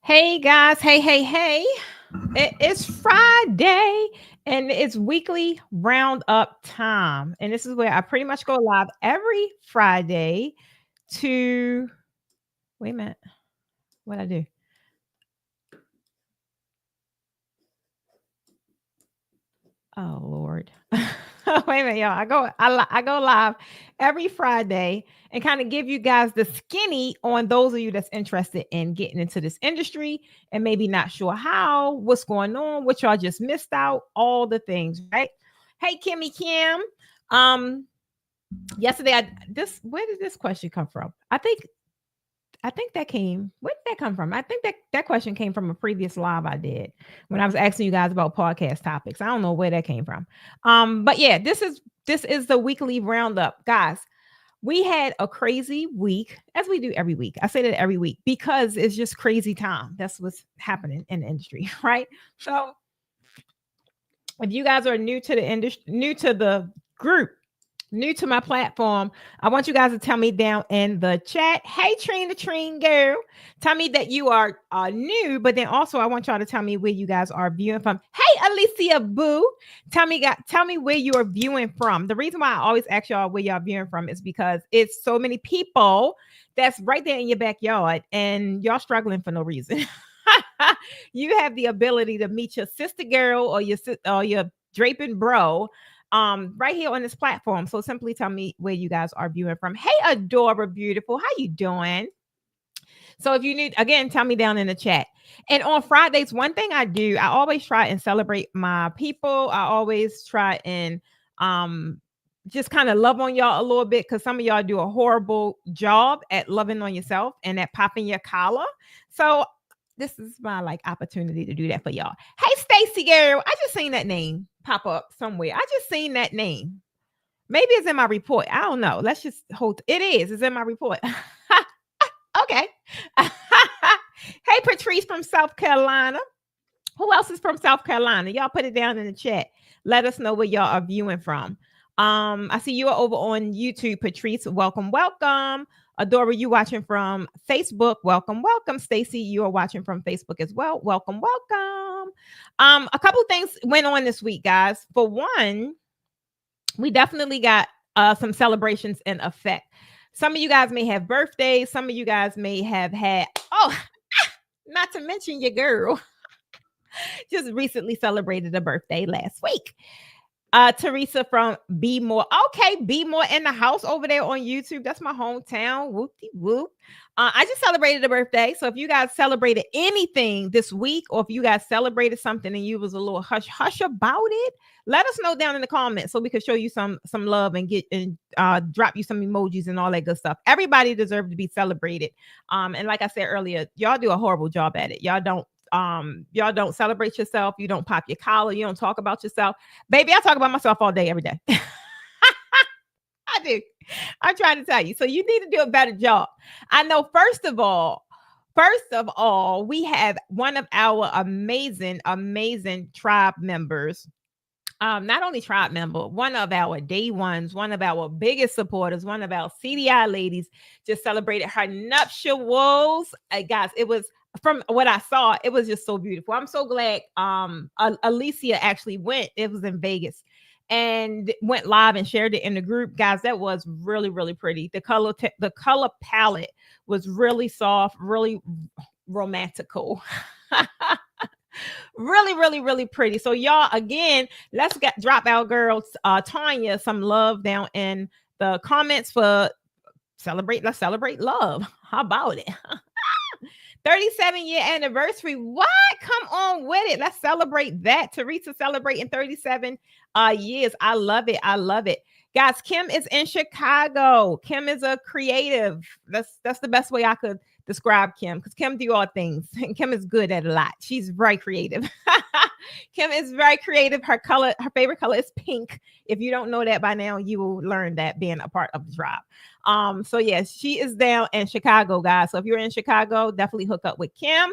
Hey guys, hey. It's Friday and it's weekly roundup time. And this is where I pretty much go live every Friday to wait a minute. What I do? Oh Lord. Wait a minute, y'all. I go live every Friday and kind of give you guys the skinny on those of you that's interested in getting into this industry and maybe not sure how, what's going on, what y'all just missed out, all the things, right? Hey Kimmy Kim. Um Yesterday where did this question come from? I think that came. Where did that come from? I think that question came from a previous live I did when I was asking you guys about podcast topics. I don't know where that came from. But yeah, this is the weekly roundup, guys. We had a crazy week, as we do every week. I say that every week because it's just crazy time. That's what's happening in the industry, right? So if you guys are new to the industry, new to the group, new to my platform, I want you guys to tell me down in the chat. Hey, Trina girl, tell me that you are new, but then also I want y'all to tell me where you guys are viewing from. Hey, Alicia Boo, tell me where you are viewing from. The reason why I always ask y'all where y'all viewing from is because it's so many people that's right there in your backyard, and y'all struggling for no reason. You have the ability to meet your sister girl or your draping bro right here on this platform. So simply tell me where you guys are viewing from. Hey, Adora Beautiful, how you doing? So if you need, again, tell me down in the chat. And on Fridays, one thing I do, I always try and celebrate my people. I always try and just kind of love on y'all a little bit because some of y'all do a horrible job at loving on yourself and at popping your collar. So this is my like opportunity to do that for y'all. Hey, Stacy girl, I just seen that name pop up somewhere. I just seen that name. Maybe it's in my report. I don't know. Let's just hold. It is. It's in my report. Okay. Hey, Patrice from South Carolina. Who else is from South Carolina? Y'all put it down in the chat. Let us know where y'all are viewing from. I see you are over on YouTube, Patrice. Welcome, welcome. Adora, you watching from Facebook. Welcome, welcome. Stacy, you are watching from Facebook as well. Welcome, welcome. A couple things went on this week, guys. For one, we definitely got some celebrations in effect. Some of you guys may have birthdays. Some of you guys may have had, not to mention your girl just recently celebrated a birthday last week. Teresa from Be More. Okay, Be More in the house over there on YouTube. That's my hometown. Whoopty whoop. I just celebrated a birthday. So if you guys celebrated anything this week, or if you guys celebrated something and you was a little hush hush about it, let us know down in the comments so we can show you some love and get and drop you some emojis and all that good stuff. Everybody deserves to be celebrated. And like I said earlier, y'all do a horrible job at it. Y'all don't celebrate yourself. You don't pop your collar. You don't talk about yourself. Baby, I talk about myself all day, every day. I do. I'm trying to tell you. So you need to do a better job. I know, first of all, we have one of our amazing, amazing tribe members. Not only tribe member, one of our day ones, one of our biggest supporters, one of our CDI ladies just celebrated her nuptials. Guys, it was, from what I saw, it was just so beautiful. I'm so glad Alicia actually went. It was in Vegas and went live and shared it in the group. Guys, that was really, really pretty. The color palette was really soft, really romantical. Really, really, really pretty. So y'all, again, let's drop our girl Tanya some love down in the comments for celebrate. Let's celebrate love. How about it? 37-year anniversary. What? Come on with it. Let's celebrate that. Teresa celebrating 37 years. I love it. I love it. Guys, Kim is in Chicago. Kim is a creative. That's the best way I could describe Kim, because Kim do all things. And Kim is good at a lot. She's very creative. Kim is very creative. Her favorite color is pink. If you don't know that by now, you will learn that being a part of the tribe. So yes, she is down in Chicago, guys. So if you're in Chicago, definitely hook up with Kim.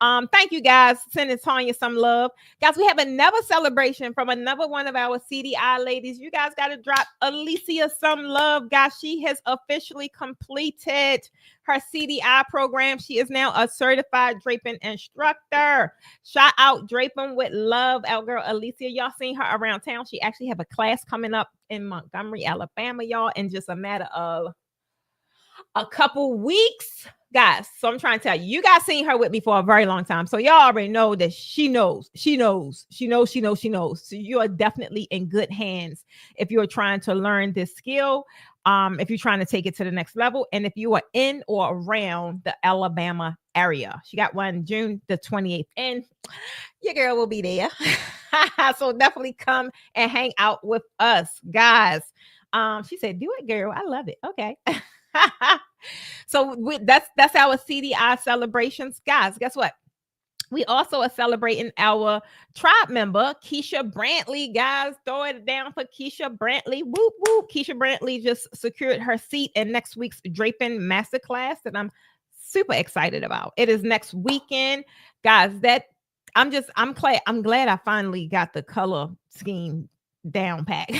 Thank you guys. Sending Tanya some love. Guys, we have another celebration from another one of our CDI ladies. You guys got to drop Alicia some love. Guys, she has officially completed her CDI program. She is now a certified draping instructor. Shout out Draping with Love, our girl Alicia. Y'all seen her around town. She actually have a class coming up in Montgomery, Alabama, y'all, in just a matter of a couple weeks, guys. So I'm trying to tell you, you guys seen her with me for a very long time. So y'all already know that she knows. So you are definitely in good hands if you're trying to learn this skill. If you're trying to take it to the next level, and if you are in or around the Alabama area. She got one June the 28th, and your girl will be there. So definitely come and hang out with us, guys. She said, do it, girl. I love it. Okay. So that's our CDI celebrations, guys. Guess what? We also are celebrating our tribe member, Keisha Brantley. Guys, throw it down for Keisha Brantley. Whoop, whoop. Keisha Brantley just secured her seat in next week's Draping Masterclass that I'm super excited about. It is next weekend. Guys, I'm glad I finally got the color scheme down pat.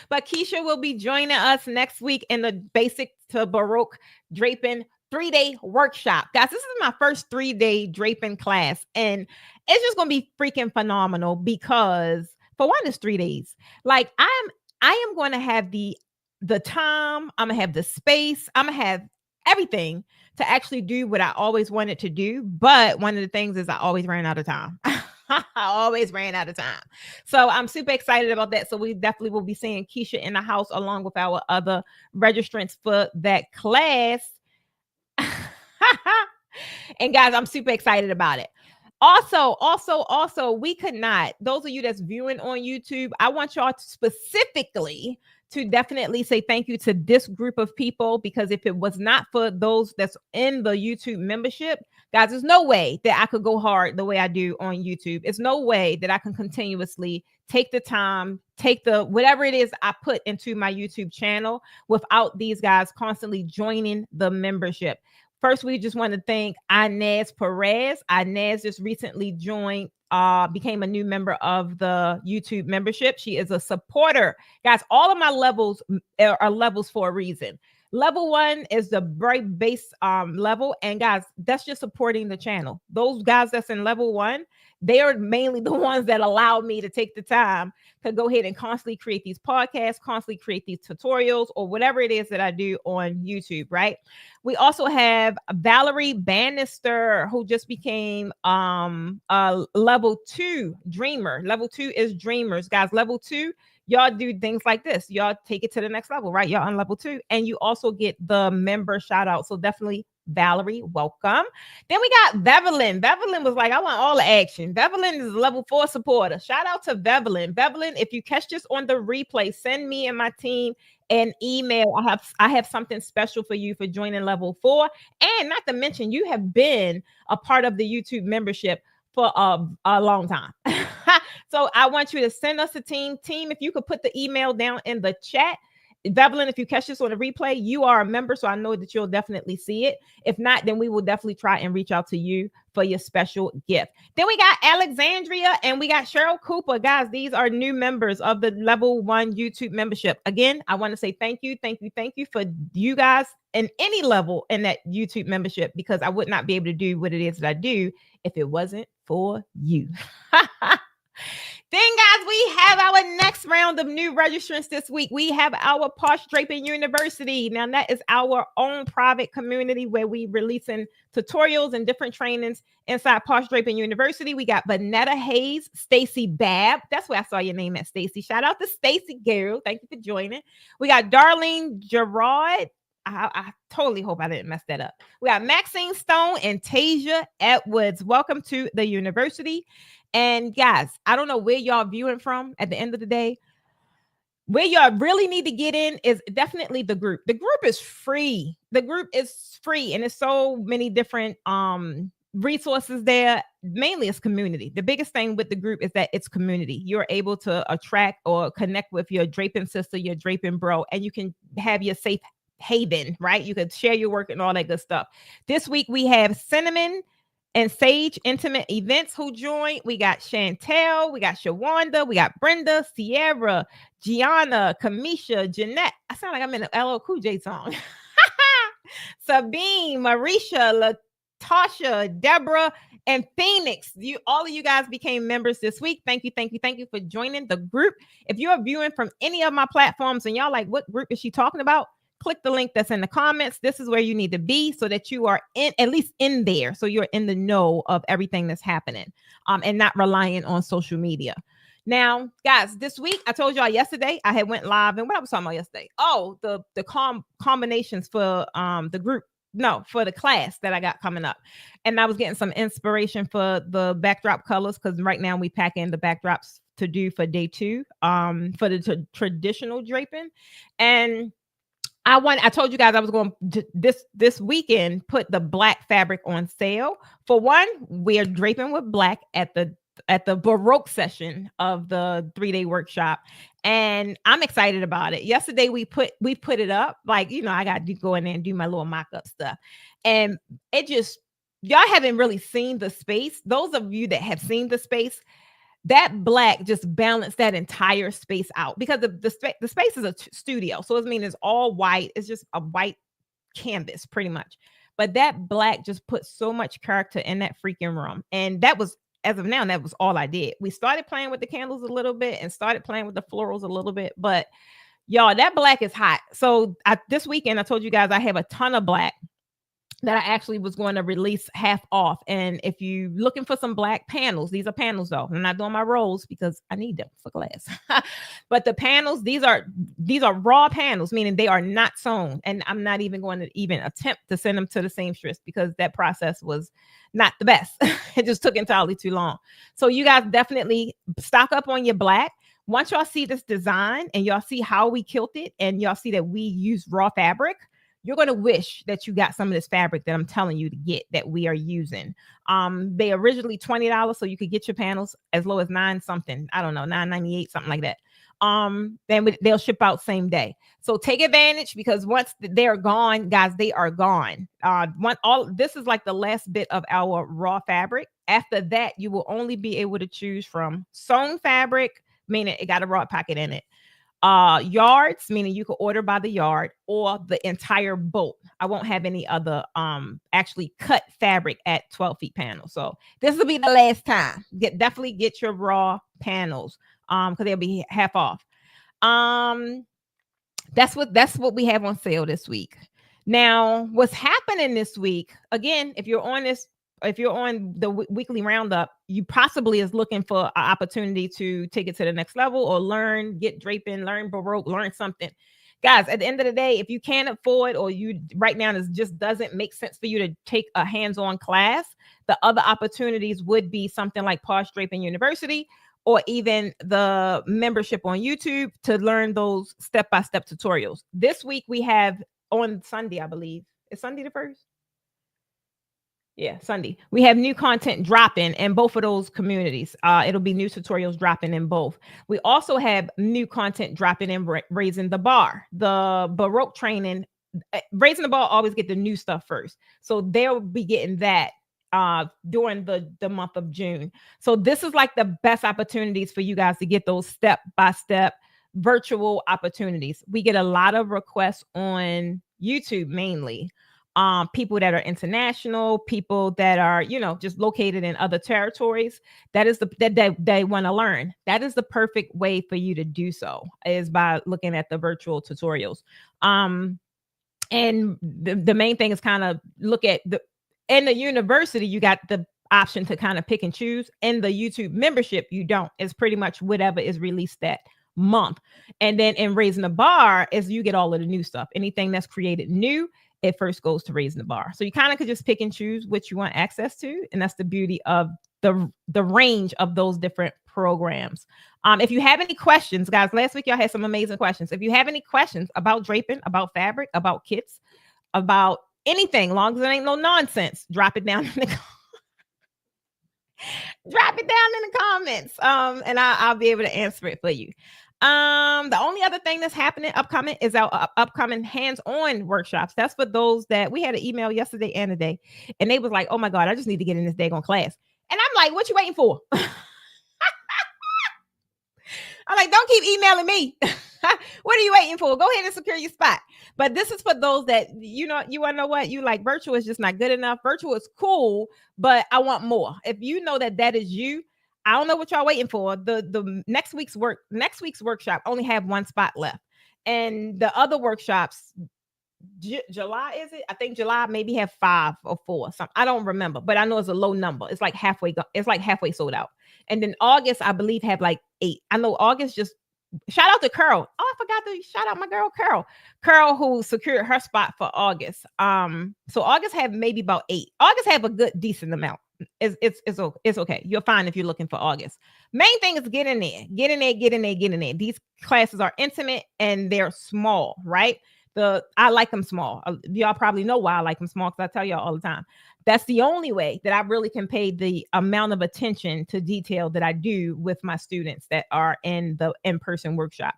But Keisha will be joining us next week in the Basic to Baroque Draping 3-day workshop. Guys, this is my first 3-day draping class, and it's just going to be freaking phenomenal because for one, it's 3 days. Like I am going to have the time, I'm going to have the space, I'm going to have everything to actually do what I always wanted to do. But one of the things is I always ran out of time. I always ran out of time. So I'm super excited about that. So we definitely will be seeing Keisha in the house along with our other registrants for that class. And guys, I'm super excited about it. Also, we could not, those of you that's viewing on YouTube, I want y'all to specifically to definitely say thank you to this group of people, because if it was not for those that's in the YouTube membership, guys, there's no way that I could go hard the way I do on YouTube. It's no way that I can continuously take the time, take the whatever it is I put into my YouTube channel without these guys constantly joining the membership. First, we just want to thank Inez Perez. Inez just recently joined, became a new member of the YouTube membership. She is a supporter. Guys, all of my levels are levels for a reason. Level 1 is the very base level. And guys, that's just supporting the channel. Those guys that's in level 1, they are mainly the ones that allow me to take the time to go ahead and constantly create these podcasts, constantly create these tutorials, or whatever it is that I do on YouTube, right? We also have Valerie Bannister, who just became a level 2 dreamer. Level 2 is dreamers, guys. Level 2, y'all do things like this. Y'all take it to the next level, right? Y'all on level 2, and you also get the member shout out. So definitely, Valerie, welcome. Then we got Bevelyn. Bevelyn was like, I want all the action. Bevelyn is a level 4 supporter. Shout out to Bevelyn. Bevelyn, if you catch this on the replay, send me and my team an email. I have something special for you for joining level 4. And not to mention, you have been a part of the YouTube membership for a long time. So I want you to send us a team. If you could put the email down in the chat. Bevelyn, if you catch this on a replay, you are a member, so I know that you'll definitely see it. If not, then we will definitely try and reach out to you for your special gift. Then we got Alexandria and we got Cheryl Cooper. Guys, these are new members of the level 1 YouTube membership. Again, I want to say thank you for you guys in any level in that YouTube membership, because I would not be able to do what it is that I do if it wasn't for you. Then, guys, we have our next round of new registrants this week. We have our Posh Draping University. Now, that is our own private community where we releasing tutorials and different trainings inside Posh Draping University. We got Vanetta Hayes, Stacy Babb. That's where I saw your name at, Stacy. Shout out to Stacy, girl. Thank you for joining. We got Darlene Gerard. I totally hope I didn't mess that up. We got Maxine Stone and Tasia Edwards. Welcome to the university. And guys, I don't know where y'all viewing from at the end of the day. Where y'all really need to get in is definitely the group. The group is free. The group is free, and there's so many different resources there. Mainly it's community. The biggest thing with the group is that it's community. You're able to attract or connect with your draping sister, your draping bro, and you can have your safe haven, right? You could share your work and all that good stuff. This week we have Cinnamon and Sage Intimate Events who joined. We got Chantel, we got Shawanda, we got Brenda, Sierra, Gianna, Kamisha, Jeanette. I sound like I'm in an LL Cool J song. Sabine, Marisha, Latasha, Deborah, and Phoenix. All of you guys became members this week. Thank you for joining the group. If you're viewing from any of my platforms and y'all like, what group is she talking about? Click the link that's in the comments. This is where you need to be so that you are at least in there. So you're in the know of everything that's happening, and not relying on social media. Now, guys, this week I told y'all yesterday I had went live, and what I was talking about yesterday. Oh, the combinations for the group. No, for the class that I got coming up. And I was getting some inspiration for the backdrop colors, because right now we pack in the backdrops to do for day 2, for the traditional draping. And I told you guys I was going to this weekend put the black fabric on sale. For one, we're draping with black at the Baroque session of the 3-day workshop, and I'm excited about it. Yesterday we put it up, like, I got to go in there and do my little mock-up stuff, and it just, y'all haven't really seen the space. Those of you that have seen the space, that black just balanced that entire space out, because the space is a studio, so it means it's all white. It's just a white canvas pretty much, but that black just put so much character in that freaking room. And that was, as of now, that was all I did. We started playing with the candles a little bit and started playing with the florals a little bit, but y'all, that black is hot. So this weekend I told you guys I have a ton of black that I actually was going to release half off. And if you're looking for some black panels, these are panels though. I'm not doing my rolls because I need them for class. But the panels, these are raw panels, meaning they are not sewn. And I'm not even going to even attempt to send them to the seamstress, because that process was not the best. It just took entirely too long. So you guys definitely stock up on your black. Once y'all see this design and y'all see how we kilted, and y'all see that we use raw fabric, you're going to wish that you got some of this fabric that I'm telling you to get, that we are using. They originally $20, so you could get your panels as low as $9.98, something like that. Then they'll ship out same day. So take advantage, because once they're gone, guys, they are gone. This is like the last bit of our raw fabric. After that, you will only be able to choose from sewn fabric, meaning it got a raw pocket in it. Yards, meaning you can order by the yard, or the entire bolt. I won't have any other actually cut fabric at 12 feet panels. So this will be the last time. Definitely get your raw panels, because they'll be half off. That's what we have on sale this week. Now, what's happening this week, again, if you're on the weekly roundup, you possibly is looking for an opportunity to take it to the next level, or get draping, learn Baroque, learn something. Guys, at the end of the day, if you can't afford, or you right now, it just doesn't make sense for you to take a hands-on class, the other opportunities would be something like Posh Draping University, or even the membership on YouTube to learn those step-by-step tutorials. This week we have on Sunday, I believe. Is Sunday the 1st? Yeah, Sunday. We have new content dropping in both of those communities. It'll be new tutorials dropping in both. We also have new content dropping in Raising the Bar. The Baroque training, Raising the Bar always get the new stuff first. So they'll be getting that during the month of June. So this is like the best opportunities for you guys to get those step-by-step virtual opportunities. We get a lot of requests on YouTube mainly. People that are international, people that are, just located in other territories. That is that they want to learn. That is the perfect way for you to do so, is by looking at the virtual tutorials. And the main thing is kind of look at in the university, you got the option to kind of pick and choose. In the YouTube membership, you don't. It's pretty much whatever is released that month. And then in Raising the Bar is you get all of the new stuff. Anything that's created new, it first goes to Raising the Bar. So you kind of could just pick and choose what you want access to. And that's the beauty of the range of those different programs. If you have any questions, guys, last week y'all had some amazing questions. If you have any questions about draping, about fabric, about kits, about anything, long as it ain't no nonsense, drop it down in the comments. And I'll be able to answer it for you. The only other thing that's happening upcoming is our upcoming hands-on workshops. That's for those that we had an email yesterday and today, and they was like, "Oh my God, I just need to get in this daggone class." And I'm like, "What you waiting for?" I'm like, "Don't keep emailing me. What are you waiting for? Go ahead and secure your spot." But this is for those that you want to know what you like. Virtual is just not good enough. Virtual is cool, but I want more. If you know that is you, I don't know what y'all waiting for. The next week's workshop only have one spot left, and the other workshops, July, is it? I think July maybe have 5 or 4. Something I don't remember, but I know it's a low number. It's like halfway. It's like halfway sold out. And then August, I believe, have like 8. I know August just. Shout out to Curl. Oh, I forgot to shout out my girl Curl. Curl, who secured her spot for August. So August have maybe about 8. August have a good decent amount. It's okay. You're fine if you're looking for August. Main thing is get in there. Get in there, get in there, get in there. These classes are intimate and they're small, right? I like them small. Y'all probably know why I like them small, because I tell y'all all the time. That's the only way that I really can pay the amount of attention to detail that I do with my students that are in the in-person workshop.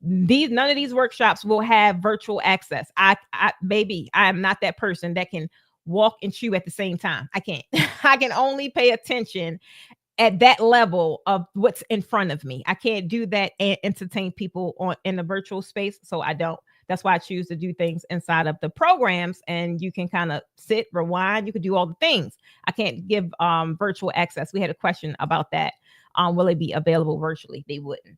None of these workshops will have virtual access. Baby, I am not that person that can walk and chew at the same time. I can't. I can only pay attention at that level of what's in front of me. I can't do that and entertain people in the virtual space, so I don't. That's why I choose to do things inside of the programs, and you can kind of sit, rewind. You could do all the things. I can't give virtual access. We had a question about that. Will it be available virtually? They wouldn't.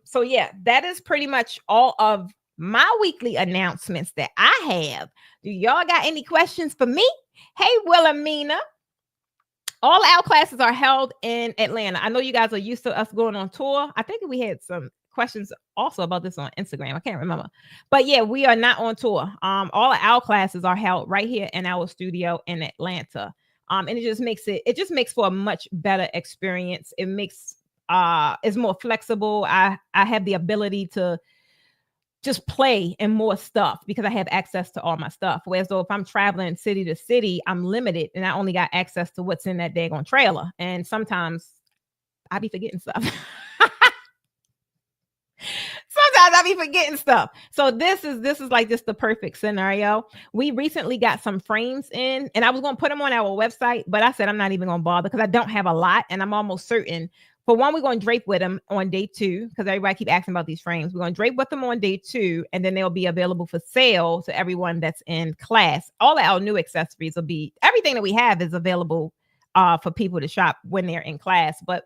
So yeah, that is pretty much all of my weekly announcements that I have. Do y'all got any questions for me? Hey, Wilhelmina. All our classes are held in Atlanta. I know you guys are used to us going on tour. I think we had some questions also about this on Instagram. I can't remember. But yeah, we are not on tour. All of our classes are held right here in our studio in Atlanta. And it just makes for a much better experience. It makes it's more flexible. I have the ability to just play and more stuff because I have access to all my stuff. Whereas though if I'm traveling city to city, I'm limited and I only got access to what's in that daggone trailer. And sometimes I be forgetting stuff. Sometimes I be forgetting stuff. So this is like just the perfect scenario. We recently got some frames in, and I was going to put them on our website, but I said I'm not even going to bother because I don't have a lot, and I'm almost certain. For one, we're going to drape with them on day 2 because everybody keep asking about these frames. We're going to drape with them on day 2, and then they'll be available for sale to everyone that's in class. All of our new accessories will be, everything that we have is available for people to shop when they're in class, but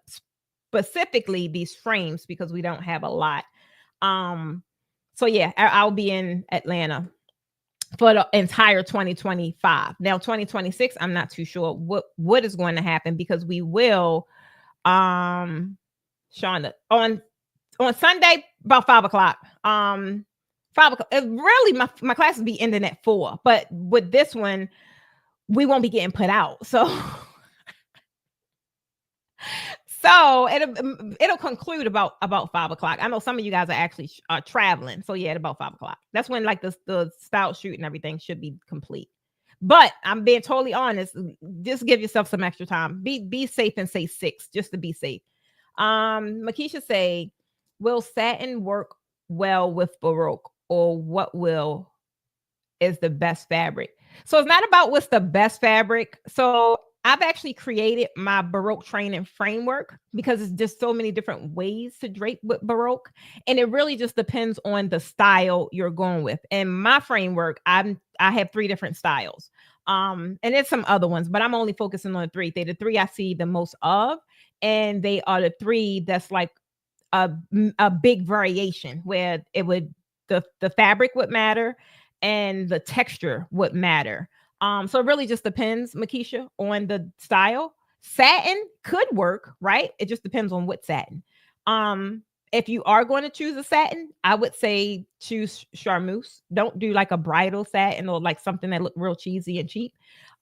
specifically these frames because we don't have a lot. So yeah, I'll be in Atlanta for the entire 2025. Now 2026, I'm not too sure what is going to happen because we will Shonda on Sunday about 5:00. 5:00. Really, my class will be ending at 4, but with this one, we won't be getting put out. So it'll conclude about 5:00. I know some of you guys are actually traveling. So yeah, at about 5:00. That's when like the style shoot and everything should be complete. But I'm being totally honest. Just give yourself some extra time. Be safe and say 6 just to be safe. Makisha say, will satin work well with Baroque, or what is the best fabric? So it's not about what's the best fabric. So I've actually created my Baroque training framework because it's just so many different ways to drape with Baroque. And it really just depends on the style you're going with. And my framework, I have 3 different styles. And there's some other ones, but I'm only focusing on 3. They're the 3 I see the most of. And they are the 3 that's like a big variation where the fabric would matter and the texture would matter. So it really just depends, Makisha, on the style. Satin could work, right? It just depends on what satin. If you are going to choose a satin, I would say choose charmeuse. Don't do like a bridal satin or like something that look real cheesy and cheap.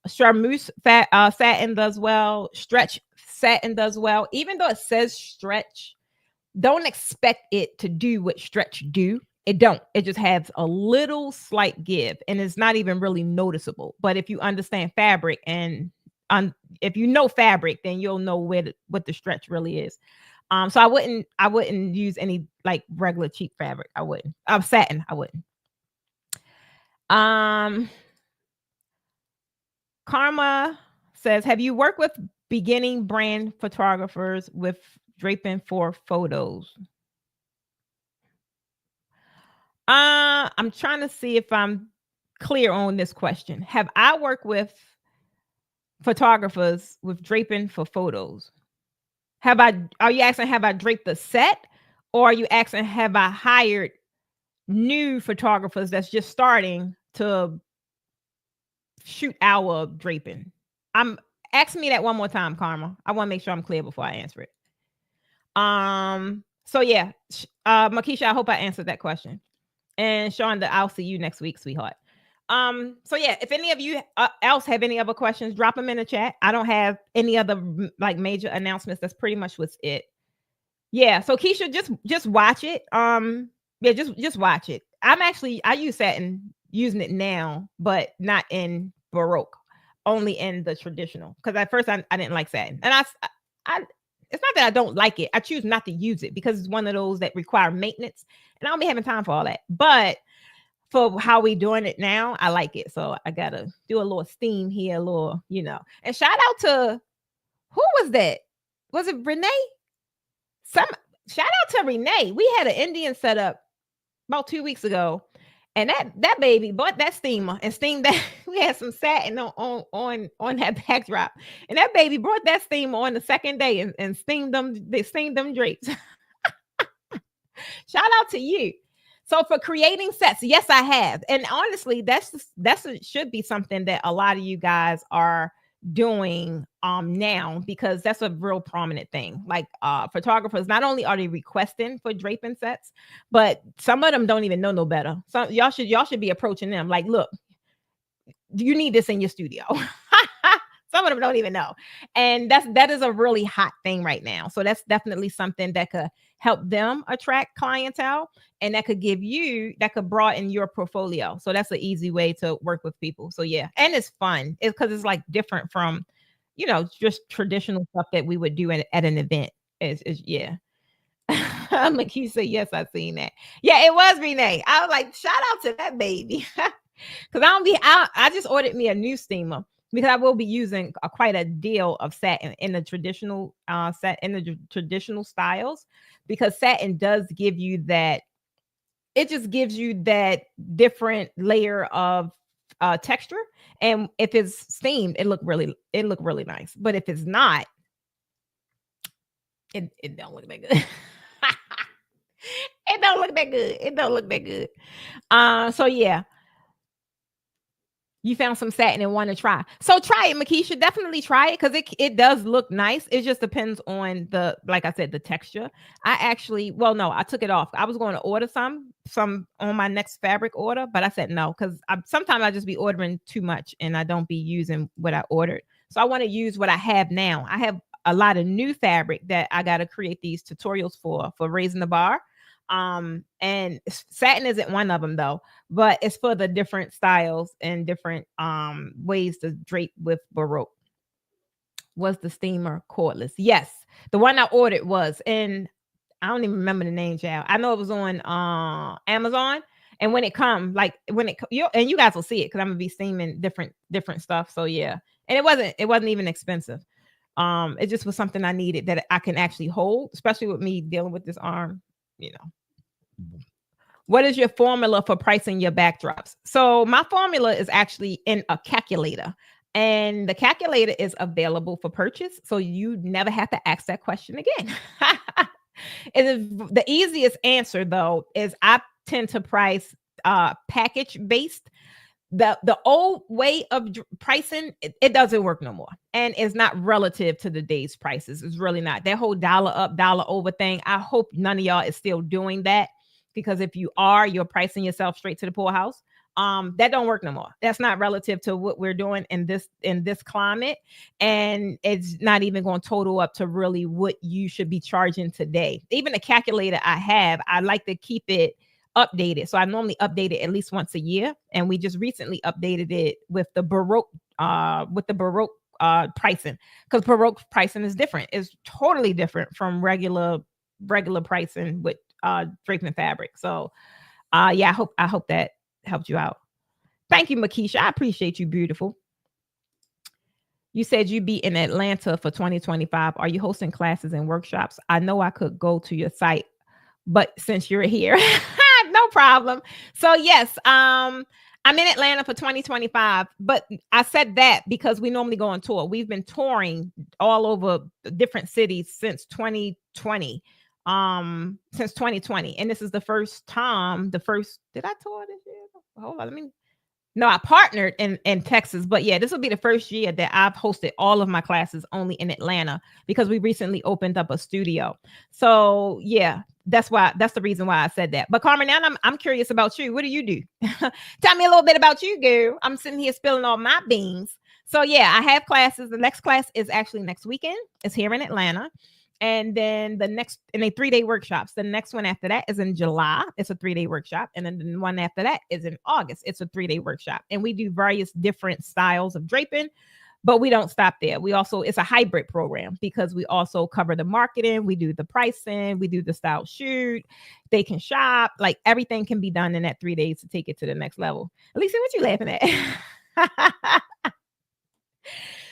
Charmeuse satin does well. Stretch satin does well. Even though it says stretch, don't expect it to do what stretch do. It don't. It just has a little slight give, and it's not even really noticeable. But if you understand fabric and if you know fabric, then you'll know what the stretch really is. So I wouldn't use any like regular cheap fabric. I wouldn't. Satin, I wouldn't. Um, Karma says, have you worked with beginning brand photographers with draping for photos? I'm trying to see if I'm clear on this question. Have I worked with photographers with draping for photos? Are you asking have I draped the set, or are you asking have I hired new photographers that's just starting to shoot our draping? I'm asking me that one more time, Karma. I want to make sure I'm clear before I answer it. So yeah, Makisha, I hope I answered that question. And Shonda, I'll see you next week, sweetheart. So yeah, if any of you else have any other questions, drop them in the chat. I don't have any other like major announcements. That's pretty much what's it. Yeah, so Keisha, just watch it. Yeah, just watch it. I use satin, using it now, but not in Baroque, only in the traditional. Because at first I didn't like satin, and I it's not that I don't like it. I choose not to use it because it's one of those that require maintenance, and I don't be having time for all that. But for how we doing it now, I like it. So I gotta do a little steam here, a little, And shout out to who was that? Was it Renee? Some shout out to Renee. We had an Indian set up about 2 weeks ago, and that baby bought that steamer and steamed that. We had some satin on that backdrop, and that baby brought that steamer on the second day and steamed them. They steamed them drapes. Shout out to you. So for creating sets, yes, I have, and honestly, should be something that a lot of you guys are doing now, because that's a real prominent thing. Like photographers, not only are they requesting for draping sets, but some of them don't even know no better. So y'all should be approaching them like, look, you need this in your studio. Some of them don't even know, and that is a really hot thing right now. So that's definitely something that could help them attract clientele, and that could broaden your portfolio. So that's an easy way to work with people. So yeah, and it's fun. It's because it's like different from, just traditional stuff that we would do at an event. Is yeah. Like you say, yes, I've seen that. Yeah, it was Renee. I was like, shout out to that baby. Because I just ordered me a new steamer because I will be using quite a deal of satin in the traditional traditional styles, because satin does give you that. It just gives you that different layer of texture, and if it's steamed, it look really nice. But if it's not, it don't look that good. It don't look that good. It don't look that good. So yeah. You found some satin and want to try. So try it, Makisha. Definitely try it, because it does look nice. It just depends on like I said, the texture. I took it off. I was going to order some on my next fabric order, but I said no, because sometimes I just be ordering too much and I don't be using what I ordered. So I want to use what I have now. I have a lot of new fabric that I got to create these tutorials for raising the bar. And satin isn't one of them though, but it's for the different styles and different ways to drape with Baroque. Was the steamer cordless? Yes, the one I ordered was, and I don't even remember the name, child. I know it was on Amazon, and when it comes, you guys will see it, because I'm gonna be steaming different stuff. So yeah, and it wasn't even expensive. It just was something I needed that I can actually hold, especially with me dealing with this arm. What is your formula for pricing your backdrops? So my formula is actually in a calculator, and the calculator is available for purchase. So you never have to ask that question again. It is the easiest answer though, is I tend to price package based. The old way of pricing, it doesn't work no more, and it's not relative to the day's prices. It's really not. That whole dollar up, dollar over thing, I hope none of y'all is still doing that, because if you are, you're pricing yourself straight to the poorhouse. That don't work no more. That's not relative to what we're doing in this climate, and it's not even going to total up to really what you should be charging today. Even the calculator I have, I like to keep it updated. So I normally update it at least once a year, and we just recently updated it with the Baroque pricing, because Baroque pricing is different. It's totally different from regular pricing with draping fabric. So yeah, I hope that helped you out. Thank you, Makisha. I appreciate you, beautiful. You said you'd be in Atlanta for 2025. Are you hosting classes and workshops? I know I could go to your site, but since you're here, no problem. So yes, I'm in Atlanta for 2025, but I said that because we normally go on tour. We've been touring all over different cities since 2020. Since 2020. And this is the first time, did I tour this year? Hold on, let me no, I partnered in Texas, but yeah, this will be the first year that I've hosted all of my classes only in Atlanta because we recently opened up a studio. So yeah, that's the reason why I said that. But Carmen, now I'm curious about you. What do you do? Tell me a little bit about you, girl. I'm sitting here spilling all my beans. So yeah, I have classes. The next class is actually next weekend. It's here in Atlanta. And then in a 3-day workshops. The next one after that is in July. It's a 3-day workshop. And then the one after that is in August. It's a 3-day workshop. And we do various different styles of draping, but we don't stop there. It's a hybrid program because we also cover the marketing. We do the pricing. We do the style shoot. They can shop. Like everything can be done in that 3 days to take it to the next level. Lisa, what you laughing at?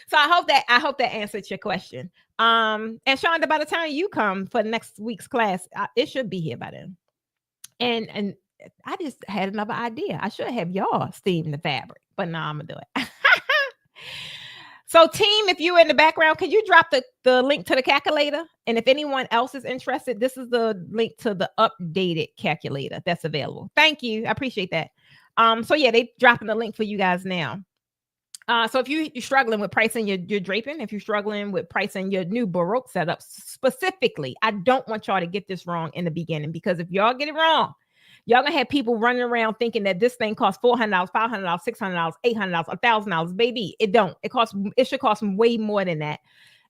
So I hope that answered your question. And Shonda, by the time you come for next week's class, it should be here by then. And I just had another idea. I should have y'all steam the fabric, but no, I'm gonna do it. So team, if you're in the background, can you drop the link to the calculator? And if anyone else is interested, this is the link to the updated calculator that's available. Thank you. I appreciate that. So yeah, they dropping the link for you guys now. So if you're struggling with pricing your draping, if you're struggling with pricing your new Baroque setup specifically, I don't want y'all to get this wrong in the beginning, because if y'all get it wrong, y'all gonna have people running around thinking that this thing costs $400, $500, $600, $800, $1,000. Baby, it don't. It should cost way more than that.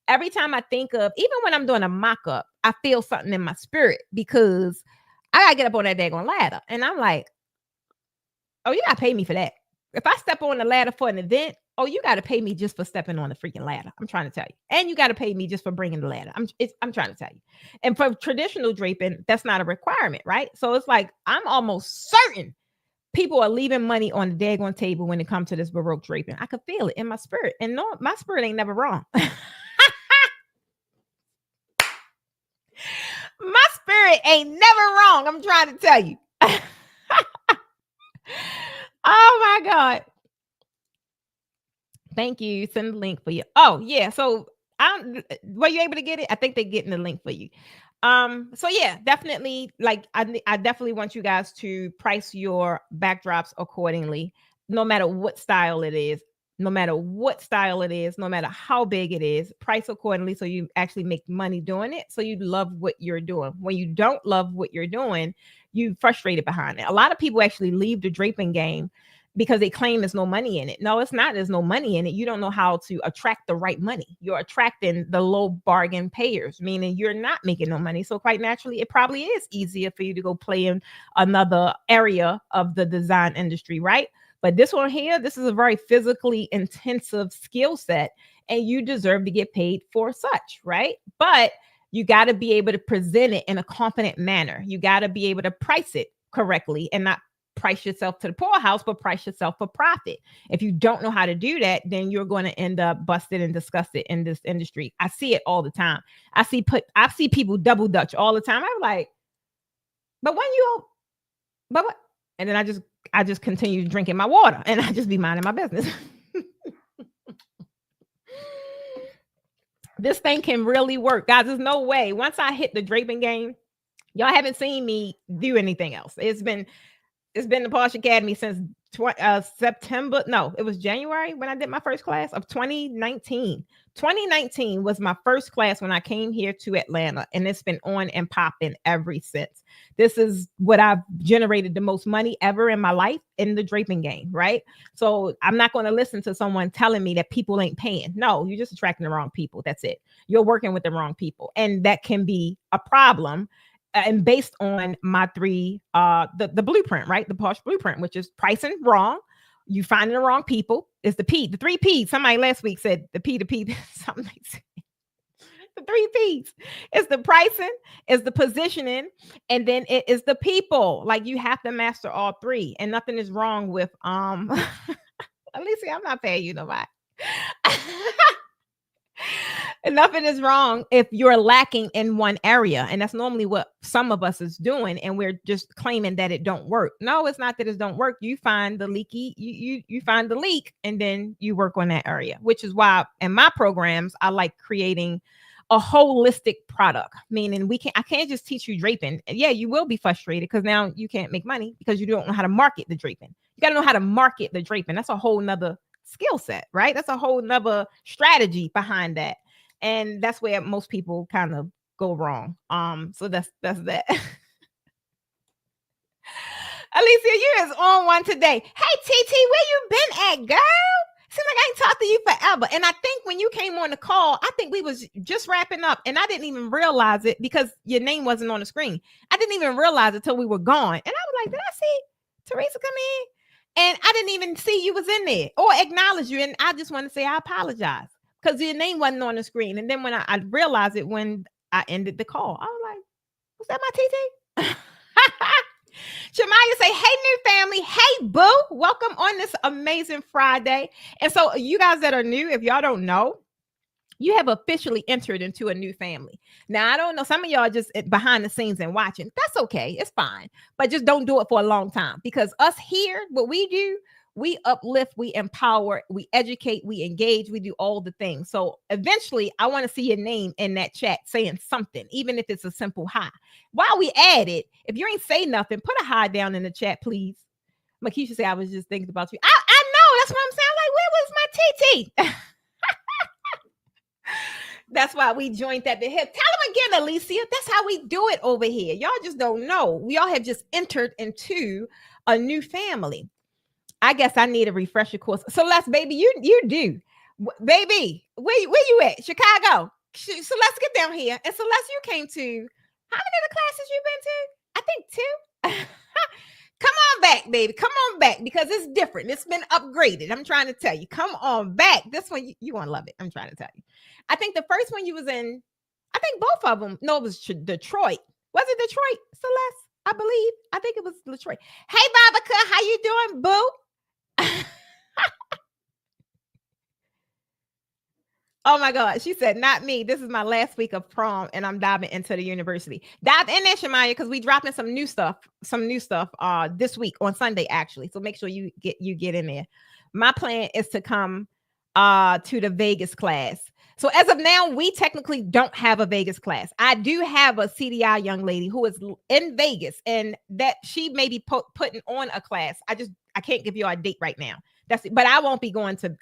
Every time I think of, even when I'm doing a mock-up, I feel something in my spirit because I gotta get up on that daggone ladder, and I'm like, oh, you gotta pay me for that. If I step on the ladder for an event, oh, you got to pay me just for stepping on the freaking ladder. I'm trying to tell you. And you got to pay me just for bringing the ladder. I'm trying to tell you. And for traditional draping, that's not a requirement, right? So it's like, I'm almost certain people are leaving money on the daggone table when it comes to this Baroque draping. I could feel it in my spirit. And no, my spirit ain't never wrong. My spirit ain't never wrong. I'm trying to tell you. Oh my God. Thank you. Send the link for you. Oh, yeah. So were you able to get it? I think they're getting the link for you. So yeah, definitely, like I definitely want you guys to price your backdrops accordingly, no matter what style it is, no matter how big it is, price accordingly so you actually make money doing it. So you love what you're doing. When you don't love what you're doing, you frustrated behind it. A lot of people actually leave the draping game because they claim there's no money in it. No, it's not. There's no money in it. You don't know how to attract the right money. You're attracting the low bargain payers, meaning you're not making no money. So quite naturally, it probably is easier for you to go play in another area of the design industry, right? But this one here, this is a very physically intensive skill set, and you deserve to get paid for such, right? But you got to be able to present it in a confident manner. You got to be able to price it correctly and not price yourself to the poorhouse, but price yourself for profit. If you don't know how to do that, then you're going to end up busted and disgusted in this industry. I see it all the time. I see people double dutch all the time. I'm like, but what? And then I just continue drinking my water, and I just be minding my business. This thing can really work, guys. There's no way. Once I hit the draping game, y'all haven't seen me do anything else. It's been the Posh Academy since September. No, it was January when I did my first class of 2019. 2019 was my first class when I came here to Atlanta, and it's been on and popping ever since. This is what I've generated the most money ever in my life in the draping game, right? So I'm not going to listen to someone telling me that people ain't paying. No, you're just attracting the wrong people. That's it. You're working with the wrong people, and that can be a problem. And based on my three, the blueprint, right? The Posh blueprint, which is pricing wrong, You finding the wrong people. It's the P, the three P's. Somebody last week said the P to P, something like the three P's. It's the pricing, it's the positioning, and then it is the people. Like you have to master all three. And nothing is wrong with Alicia, I'm not paying you nobody. Nothing is wrong if you're lacking in one area, and that's normally what some of us is doing, and we're just claiming that it don't work. No, it's not that it don't work. You find the leaky, you find the leak, and then you work on that area, which is why in my programs I like creating a holistic product, meaning I can't just teach you draping. Yeah, you will be frustrated because now you can't make money because you don't know how to market the draping. You got to know how to market the draping. That's a whole nother skill set, right? That's a whole nother strategy behind that. And that's where most people kind of go wrong. So that's that. Alicia, you is on one today. Hey, TT, where you been at, girl? Seems like I ain't talked to you forever. And I think when you came on the call, I think we was just wrapping up, and I didn't even realize it because your name wasn't on the screen. I didn't even realize it till we were gone. And I was like, did I see Teresa come in? And I didn't even see you was in there or acknowledge you. And I just want to say I apologize because your name wasn't on the screen. And then when I realized it when I ended the call, I was like, was that my TT? Shamaya say, hey, new family. Hey, boo. Welcome on this amazing Friday. And so you guys that are new, if y'all don't know, you have officially entered into a new family. Now, I don't know. Some of y'all just behind the scenes and watching. That's okay. It's fine. But just don't do it for a long time, because us here, what we do, we uplift, we empower, we educate, we engage, we do all the things. So eventually I want to see your name in that chat saying something, even if it's a simple hi. While we add it, if you ain't say nothing, put a hi down in the chat, please. Makisha say, I was just thinking about you. I know. That's what I'm saying. Like, where was my TT? That's why we joined at the hip. Tell them again, Alicia. That's how we do it over here. Y'all just don't know. We all have just entered into a new family. I guess I need a refresher course. Celeste, baby, you do. Baby, where you at? Chicago. Celeste, get down here. And Celeste, you came to, how many of the classes you been to? I think 2. Come on back, baby. Come on back, because it's different. It's been upgraded. I'm trying to tell you. Come on back. This one, you want to love it. I'm trying to tell you. I think the first one you was in, I think both of them. No, it was Detroit. Was it Detroit, Celeste? I believe. I think it was Detroit. Hey, Babica, how you doing, boo? Oh my God. She said, not me. This is my last week of prom and I'm diving into the university. Dive in there, Shamaya, because we dropping some new stuff this week on Sunday, actually. So make sure you get in there. My plan is to come to the Vegas class. So as of now, we technically don't have a Vegas class. I do have a CDI young lady who is in Vegas, and that she may be putting on a class. I can't give you a date right now. But I won't be going to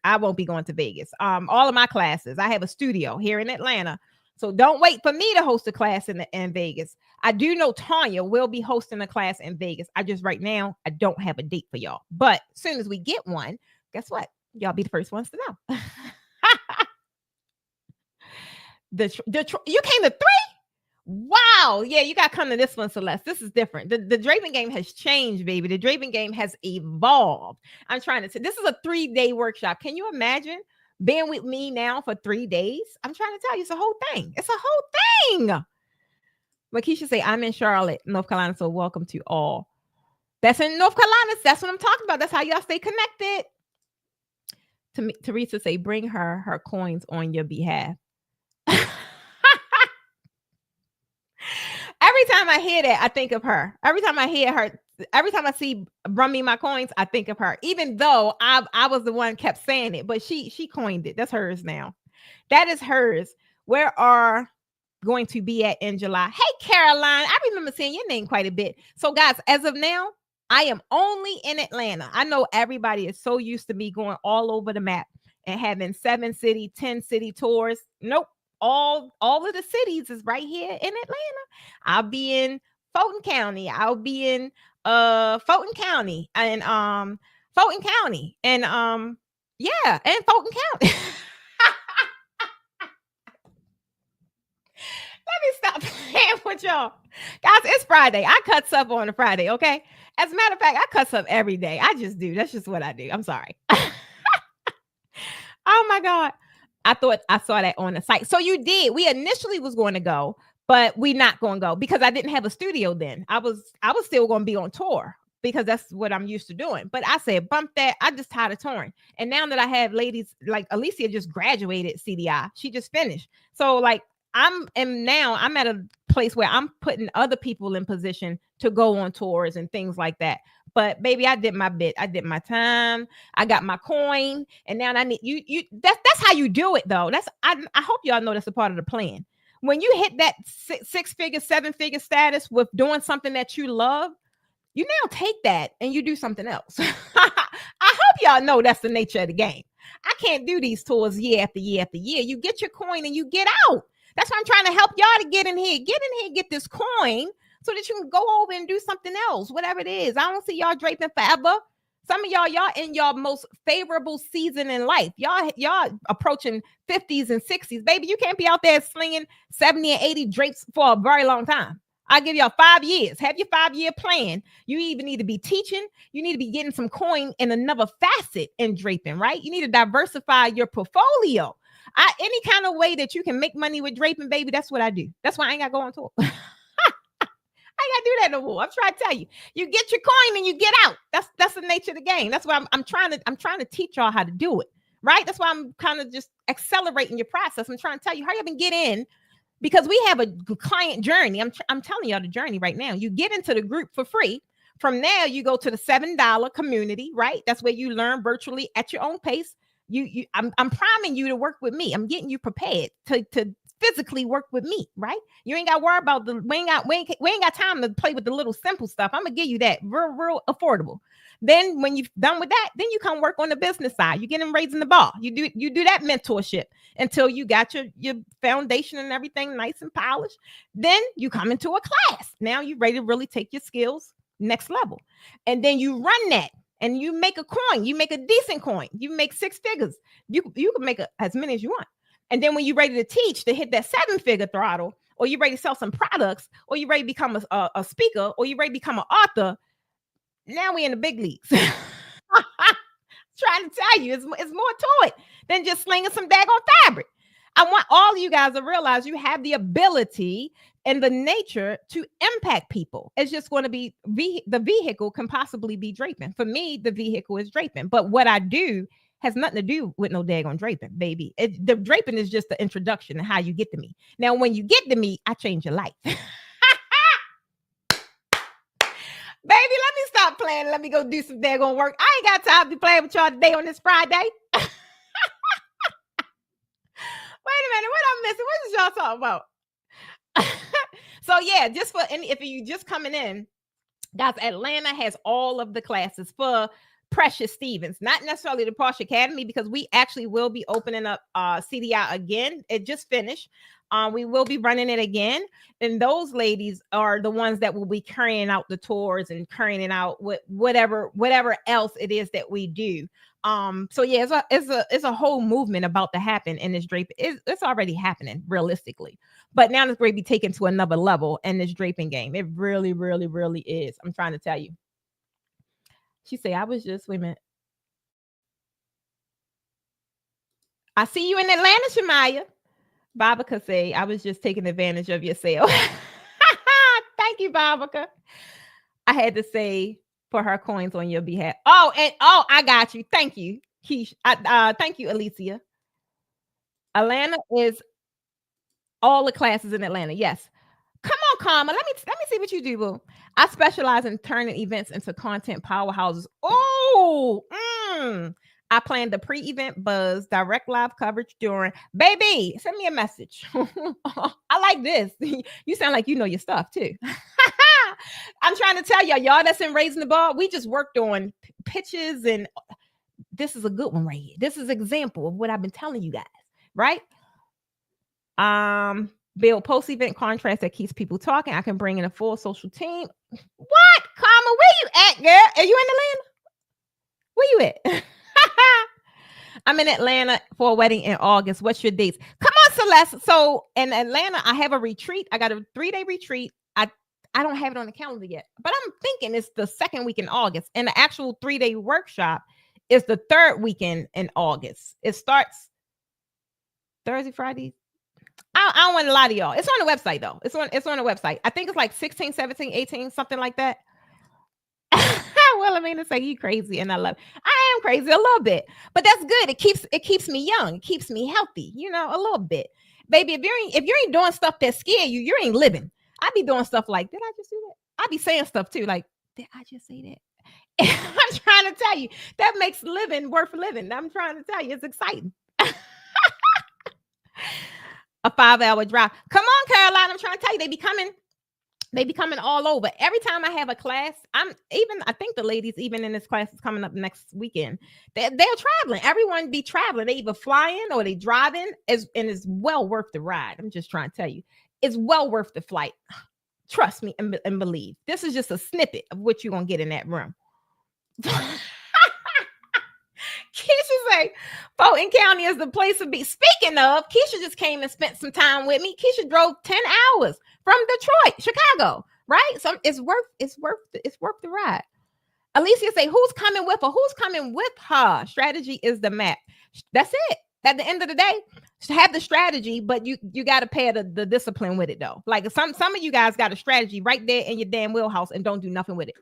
Vegas. All of my classes, I have a studio here in Atlanta. So don't wait for me to host a class in Vegas. I do know Tanya will be hosting a class in Vegas. right now, I don't have a date for y'all. But as soon as we get one, guess what? Y'all be the first ones to know. You came to 3? Wow. Yeah, you got to come to this one, Celeste. This is different. The draping game has changed, baby. The draping game has evolved. I'm trying to say, this is a 3-day workshop. Can you imagine being with me now for 3 days? I'm trying to tell you, it's a whole thing. It's a whole thing. Makisha say, I'm in Charlotte, North Carolina, so welcome to all. That's in North Carolina. That's what I'm talking about. That's how y'all stay connected. Teresa say, bring her coins on your behalf. Every time I hear that, I think of her. Every time I see bring me my coins, I think of her. Even though I was the one kept saying it, but she coined it. That's hers now. That is hers. Where are going to be at in July? Hey, Caroline. I remember seeing your name quite a bit. So guys, as of now, I am only in Atlanta. I know everybody is so used to me going all over the map and having 7-city, 10-city tours. Nope. All of the cities is right here in Atlanta. I'll be in Fulton County. I'll be in Fulton County and Fulton County and yeah, and Fulton County. Let me stop. playing with y'all. Guys, it's Friday. I cut stuff on a Friday, okay? As a matter of fact, I cut stuff every day. I just do. That's just what I do. I'm sorry. Oh my God. I thought I saw that on the site. So you did. We initially was going to go, but we not going to go because I didn't have a studio then. I was still going to be on tour because that's what I'm used to doing. But I said, bump that. I just tired of touring. And now that I have ladies like Alicia just graduated CDI, she just finished. So like I'm at a place where I'm putting other people in position to go on tours and things like that. But baby, I did my bit. I did my time. I got my coin, and now I need you. That's how you do it, though. I hope y'all know that's a part of the plan. When you hit that six-figure, seven-figure status with doing something that you love, you now take that and you do something else. I hope y'all know that's the nature of the game. I can't do these tours year after year after year. You get your coin and you get out. That's why I'm trying to help y'all to get in here. Get in here, get this coin so that you can go over and do something else, whatever it is. I don't see y'all draping forever. Some of y'all in your most favorable season in life. Y'all approaching 50s and 60s. Baby, you can't be out there slinging 70 and 80 drapes for a very long time. I'll give y'all 5 years. Have your 5-year plan. You even need to be teaching. You need to be getting some coin in another facet in draping, right? You need to diversify your portfolio. Any kind of way that you can make money with draping, baby, that's what I do. That's why I ain't got to go on tour. I ain't gotta do that no more. I'm trying to tell you. You get your coin and you get out. That's the nature of the game. That's why I'm trying to teach y'all how to do it. Right? That's why I'm kind of just accelerating your process. I'm trying to tell you, hurry up and get in because we have a client journey. I'm telling y'all the journey right now. You get into the group for free. From there, you go to the $7 community, right? That's where you learn virtually at your own pace. I'm priming you to work with me. I'm getting you prepared to physically work with me, right? You ain't got to worry about we ain't got time to play with the little simple stuff. I'm gonna give you that real affordable. Then when you've done with that, then you come work on the business side. You get them raising the bar. You do that mentorship until you got your foundation and everything nice and polished. Then you come into a class. Now you're ready to really take your skills next level. And then you run that and you make a coin. You make a decent coin. You make 6 figures. You can make as many as you want. And then when you're ready to teach, to hit that 7-figure throttle, or you're ready to sell some products, or you're ready to become a speaker, or you're ready to become an author, now we're in the big leagues. Trying to tell you, it's more to it than just slinging some daggone fabric. I want all of you guys to realize you have the ability and the nature to impact people. It's just going to be the vehicle can possibly be draping. For me, the vehicle is draping. But what I do has nothing to do with no daggone draping, baby. The draping is just the introduction and how you get to me. Now, when you get to me, I change your life. Baby, let me stop playing. Let me go do some daggone work. I ain't got time to be playing with y'all today on this Friday. Wait a minute. What I'm missing? What is y'all talking about? So yeah, just for if you just coming in, guys, Atlanta has all of the classes for Precious Stevens, not necessarily the Posh Academy, because we actually will be opening up CDI again. It just finished. We will be running it again. And those ladies are the ones that will be carrying out the tours and carrying out whatever else it is that we do. So yeah, it's a whole movement about to happen in this draping. It's already happening realistically, but now it's going to be taken to another level in this draping game. It really, really, really is. I'm trying to tell you. She said, I was just, wait a minute. I see you in Atlanta, Shamaya. Babica say, I was just taking advantage of your sale. Thank you, Babica. I had to say for her coins on your behalf. I got you. Thank you, Keish. Thank you, Alicia. Atlanta is all the classes in Atlanta. Yes. Come on, Karma. Let me see what you do, boo. I specialize in turning events into content powerhouses. I plan the pre-event buzz, direct live coverage during. Baby, send me a message. I like this. You sound like you know your stuff too. I'm trying to tell y'all that's in Raising the Bar. We just worked on pitches, and this is a good one right here. This is an example of what I've been telling you guys, right? Build post-event contracts that keeps people talking. I can bring in a full social team. What? Karma, where you at, girl? Are you in Atlanta? Where you at? I'm in Atlanta for a wedding in August. What's your dates? Come on, Celeste. So in Atlanta, I have a retreat. I got a 3-day retreat. I don't have it on the calendar yet, but I'm thinking it's the second week in August. And the actual 3-day workshop is the third weekend in August. It starts Thursday, Friday. I don't want to lie to y'all. It's on the website though. It's on the website. I think it's like 16, 17, 18, something like that. Well, I mean, to say you crazy, and I love. I am crazy a little bit, but that's good. It keeps me young. It keeps me healthy. You know, a little bit, baby. If you ain't doing stuff that scare you, you ain't living. I be doing stuff like, did I just do that? I be saying stuff too, like, did I just say that? I'm trying to tell you that makes living worth living. I'm trying to tell you, it's exciting. A 5-hour drive. Come on, Caroline. I'm trying to tell you, they be coming all over. Every time I have a class, I think the ladies even in this class is coming up next weekend. They're traveling. Everyone be traveling. They either flying or they driving, and it's well worth the ride. I'm just trying to tell you, it's well worth the flight. Trust me and believe. This is just a snippet of what you're gonna get in that room. Keisha say, Fulton County is the place to be. Speaking of, Keisha just came and spent some time with me. Keisha drove 10 hours from Detroit, Chicago, right? So it's worth the ride. Alicia say, who's coming with her? Who's coming with her? Strategy is the map. That's it. At the end of the day, have the strategy, but you got to pair the discipline with it though. Like some of you guys got a strategy right there in your damn wheelhouse and don't do nothing with it.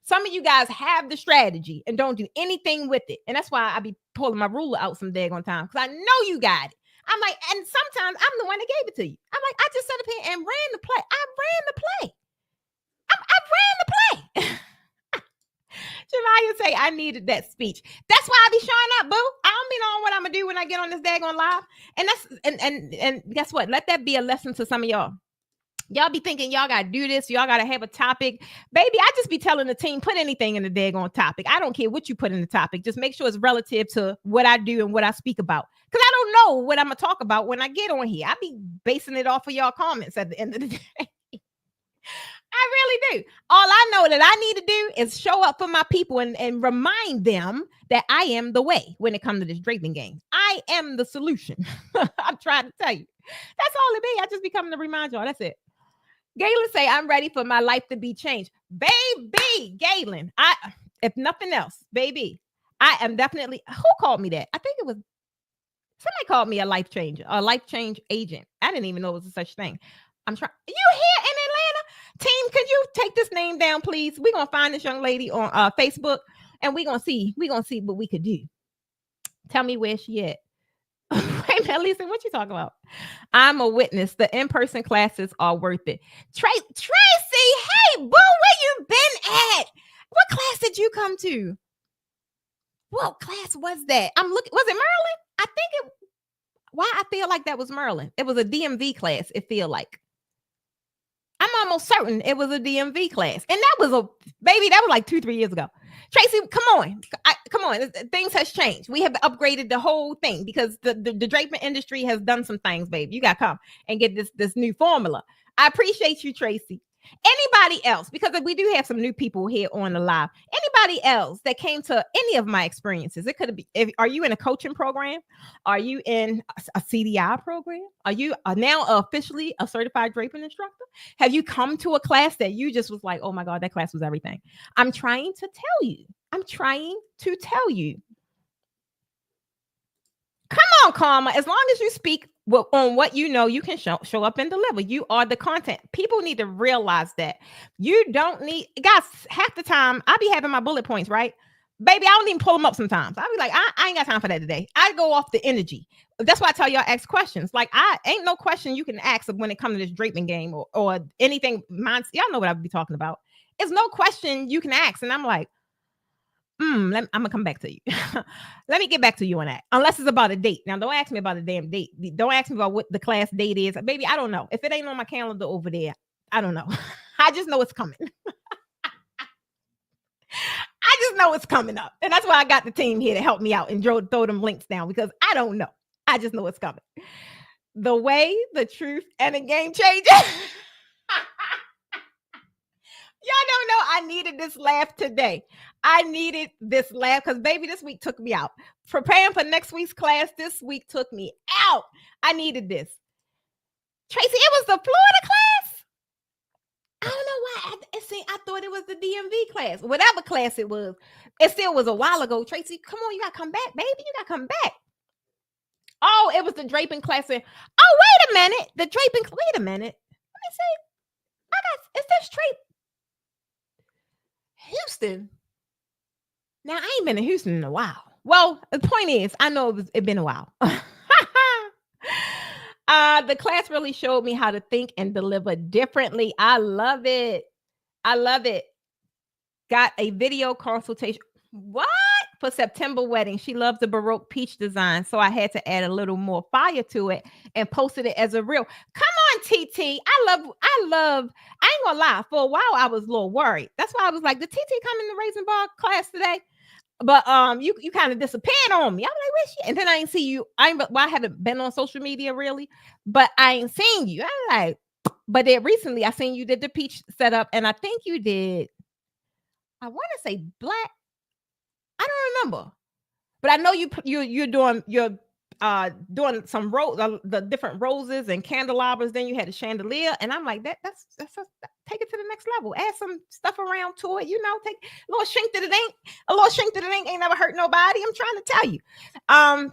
Some of you guys have the strategy and don't do anything with it. And that's why I be pulling my ruler out some daggone time, because I know you got it. I'm like, and sometimes I'm the one that gave it to you. I'm like, I just sat up here and ran the play. I ran the play. I ran the play. Jamaya say, I needed that speech. That's why I be showing up, boo. I don't be knowing what I'm gonna do when I get on this daggone live. And that's and guess what? Let that be a lesson to some of y'all. Y'all be thinking y'all gotta do this, y'all gotta have a topic. Baby, I just be telling the team, put anything in the daggone topic. I don't care what you put in the topic. Just make sure it's relative to what I do and what I speak about. Because I don't know what I'm gonna talk about when I get on here. I be basing it off of y'all comments at the end of the day. I really do. All I know that I need to do is show up for my people and remind them that I am the way when it comes to this draping game. I am the solution. I'm trying to tell you. That's all it be. I just be coming to remind y'all. That's it. Galen say, I'm ready for my life to be changed. Baby, Galen, if nothing else, baby, I am definitely, who called me that? I think it was, somebody called me a life changer, a life change agent. I didn't even know it was a such thing. I'm trying, you here in Atlanta? Team, could you take this name down, please? We're going to find this young lady on Facebook, and we're going to see what we could do. Tell me where she at. Wait a minute, Lisa, what you talking about? I'm a witness. The in-person classes are worth it. Tracy, hey, boo, where you been at? What class did you come to? What class was that? I'm looking. Was it Maryland? I think it. Why I feel like that was Maryland. It was a DMV class. It feel like. I'm almost certain it was a DMV class, and that was like 2-3 years ago. Tracy, come on. Things has changed. We have upgraded the whole thing because the draping industry has done some things, baby. You got to come and get this new formula. I appreciate you, Tracy. Anybody else? Because we do have some new people here on the live. Anybody else that came to any of my experiences? It could be. Are you in a coaching program? Are you in a CDI program? Are you now officially a certified draping instructor? Have you come to a class that you just was like, oh my God, that class was everything? I'm trying to tell you. Come on, Karma. As long as you speak on what you know, you can show up and deliver. You are the content. People need to realize that. You don't need, guys, half the time I be having my bullet points, right? Baby, I don't even pull them up sometimes. I'll be like, I ain't got time for that today. I go off the energy. That's why I tell y'all ask questions. Like, I ain't no question you can ask when it comes to this draping game or anything. Y'all know what I'll be talking about. It's no question you can ask. And I'm like, I'm gonna come back to you. Let me get back to you on that. Unless it's about a date. Now, don't ask me about a damn date. Don't ask me about what the class date is. Baby, I don't know. If it ain't on my calendar over there, I don't know. I just know it's coming. I just know it's coming up. And that's why I got the team here to help me out and throw them links down, because I don't know. I just know it's coming. The way, the truth, and the game changer. Y'all don't know I needed this laugh today. I needed this laugh because, baby, this week took me out. Preparing for next week's class, this week took me out. I needed this. Tracy, it was the Florida class. I don't know why. I thought it was the DMV class, whatever class it was. It still was a while ago. Tracy, come on, you gotta come back, baby. You gotta come back. Oh, it was the draping class. Oh, wait a minute. The draping. Wait a minute. Let me see. Is this Trape Houston? Now I ain't been in Houston in a while. Well, the point is, I know it's been a while. The class really showed me how to think and deliver differently. I love it. I love it. Got a video consultation. What? For September wedding. She loves the Baroque peach design. So I had to add a little more fire to it and posted it as a reel. Come on, TT. I ain't gonna lie. For a while, I was a little worried. That's why I was like, did TT come in the Raisin Bar class today? But you kind of disappeared on me. I'm like, where's she? And then I ain't see you. I haven't been on social media really, but I ain't seen you. I'm like, but then recently I seen you did the peach setup, and I think you did. I want to say black. I don't remember, but I know you're doing doing some the different roses and candelabras. Then you had a chandelier, and I'm like, that's take it to the next level. Add some stuff around to it, take a little shrink that it ain't. A little shrink that it ain't never hurt nobody. I'm trying to tell you.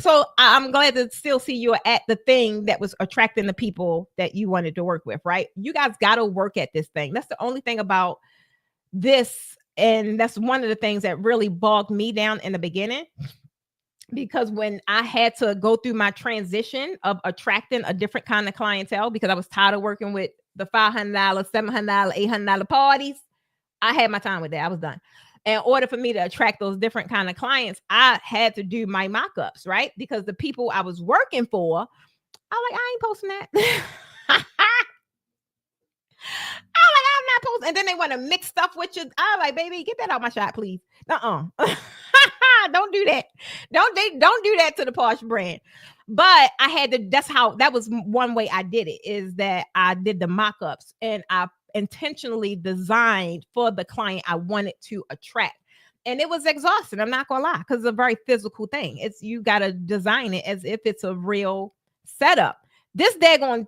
So I'm glad to still see you at the thing that was attracting the people that you wanted to work with, right? You guys got to work at this thing. That's the only thing about this. And that's one of the things that really bogged me down in the beginning, because when I had to go through my transition of attracting a different kind of clientele, because I was tired of working with the $500, $700, $800 parties, I had my time with that. I was done. In order for me to attract those different kind of clients, I had to do my mock-ups, right? Because the people I was working for, I ain't posting that. I'm not posting. And then they want to mix stuff with you. I'm like, baby, get that out my shot, please. Don't do that. Don't do that to the Posh brand. But I had to, that was one way I did it, is that I did the mock-ups and I intentionally designed for the client I wanted to attract. And it was exhausting. I'm not gonna lie, because it's a very physical thing. You got to design it as if it's a real setup. This daggone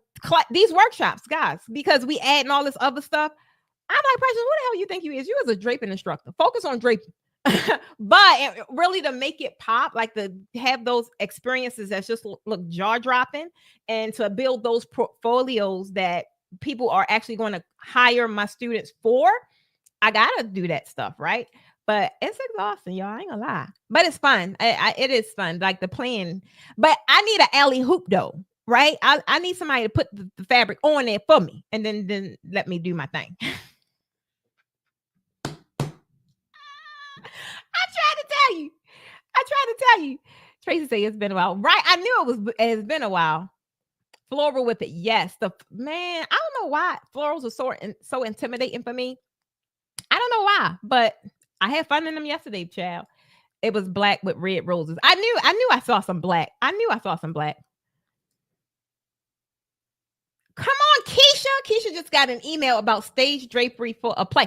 these workshops, guys, because we adding all this other stuff. I'm like, Precious, who the hell you think you is? You as a draping instructor. Focus on draping. But really to make it pop, like to have those experiences that's just look jaw-dropping, and to build those portfolios that people are actually going to hire my students for, I gotta do that stuff, right? But it's exhausting, y'all. I ain't gonna lie. But it's fun. It is fun, like the playing. But I need an alley hoop though. Right? I need somebody to put the fabric on there for me, and then let me do my thing. I tried to tell you. Tracy said it's been a while. Right? I knew it's been a while. Floral with it. Yes. Man, I don't know why florals are so intimidating for me. I don't know why, but I had fun in them yesterday, child. It was black with red roses. I knew I saw some black. Come on, Keisha. Keisha just got an email about stage drapery for a play.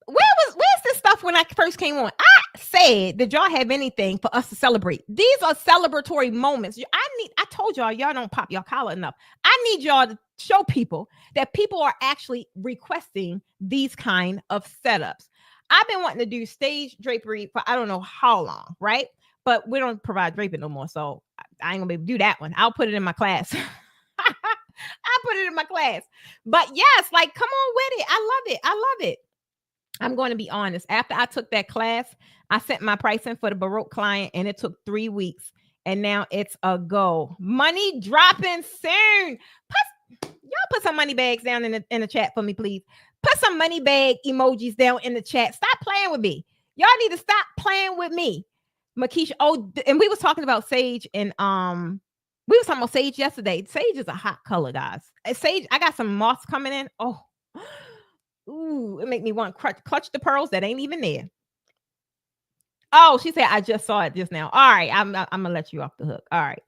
Where's this stuff when I first came on? I said, did y'all have anything for us to celebrate? These are celebratory moments. I told y'all don't pop your collar enough. I need y'all to show people that people are actually requesting these kind of setups. I've been wanting to do stage drapery for I don't know how long, right? But we don't provide draping no more, so I ain't gonna be able to do that one. I'll put it in my class. I put it in my class. But yes, like, come on with it. I love it. I'm going to be honest. After I took that class, I sent my pricing for the Baroque client, and it took 3 weeks. And now it's a go. Money dropping soon. Y'all put some money bags down in the chat for me, please. Put some money bag emojis down in the chat. Stop playing with me. Y'all need to stop playing with me. Makisha. Oh, and we was talking about sage, and we was talking about sage yesterday. Sage is a hot color, guys. Sage, I got some moss coming in. Oh, ooh, it make me want to clutch the pearls that ain't even there. Oh, she said, I just saw it just now. All right, I'm gonna let you off the hook. All right.